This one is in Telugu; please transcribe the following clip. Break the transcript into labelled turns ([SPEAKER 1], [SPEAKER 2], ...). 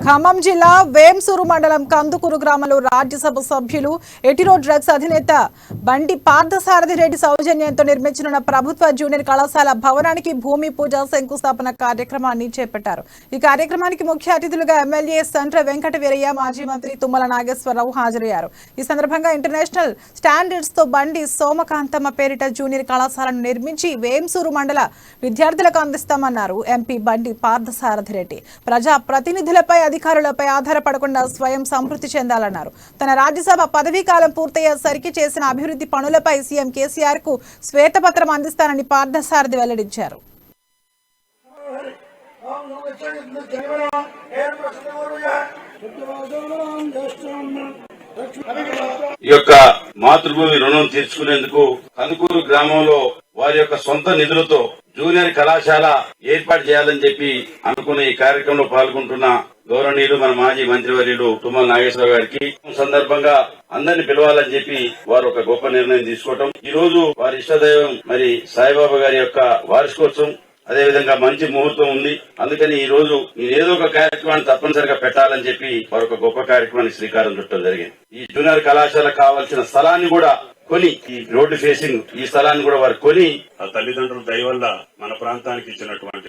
[SPEAKER 1] ఖమ్మం జిల్లా వేంసూరు మండలం కందుకూరు గ్రామంలో రాజ్యసభ సభ్యులు ఎటిరో డ్రగ్స్ అధినేత బండి పార్థసారథి రెడ్డి సౌజన్యంతో నిర్మించనున్న ప్రభుత్వ జూనియర్ కళాశాల భవనానికి భూమి పూజ శంకుస్థాపన కార్యక్రమాన్ని చేపట్టారు. ఈ కార్యక్రమానికి ముఖ్య అతిథులుగా ఎమ్మెల్యే సంట్ర వెంకట వీరయ్య, మాజీ మంత్రి తుమ్మల నాగేశ్వరరావు హాజరయ్యారు. ఈ సందర్భంగా ఇంటర్నేషనల్ స్టాండర్డ్స్ తో బండి సోమకాంతమ్మ పేరిట జూనియర్ కళాశాలను నిర్మించి వేంసూరు మండల విద్యార్థులకు అందిస్తామన్నారు ఎంపీ బండి పార్థసారథి రెడ్డి. ప్రజా ప్రతినిధులపై అధికారులపై ఆధారపడకుండా స్వయం సంతృప్తి చెందాలన్నారు. తన రాజ్యసభ పదవీ కాలం పూర్తయ్యేసరికి చేసిన అభివృద్ధి పనులపై సీఎం కేసీఆర్ కు శ్వేతపత్రం అందిస్తానని పార్థసారథి వెల్లడించారు.
[SPEAKER 2] ఈ యొక్క మాతృభూమి రుణం తీర్చుకునేందుకు కందుకూరు గ్రామంలో వారి యొక్క సొంత నిధులతో జూనియర్ కళాశాల ఏర్పాటు చేయాలని చెప్పి అనుకున్న ఈ కార్యక్రమంలో పాల్గొంటున్న గౌరవనీయులు మన మాజీ మంత్రివర్యులు తుమ్మల నాగేశ్వరరావు గారికి సందర్భంగా అందరిని పిలవాలని చెప్పి వారు ఒక గొప్ప నిర్ణయం తీసుకోవటం. ఈ రోజు వారి ఇష్టదైవం మరి సాయిబాబా గారి యొక్క వార్షికోత్సవం, అదేవిధంగా మంచి ముహూర్తం ఉంది. అందుకని ఈ రోజు ఏదో ఒక కార్యక్రమాన్ని తప్పనిసరిగా పెట్టాలని చెప్పి వారు ఒక గొప్ప కార్యక్రమానికి శ్రీకారం చుట్టడం జరిగింది. ఈ జూనియర్ కళాశాల కావాల్సిన స్థలాన్ని కూడా కొని, ఈ రోడ్డు ఫేసింగ్ ఈ స్థలాన్ని కూడా వారు కొని,
[SPEAKER 3] ఆ తల్లిదండ్రుల దయ వల్ల మన ప్రాంతానికి ఇచ్చినటువంటి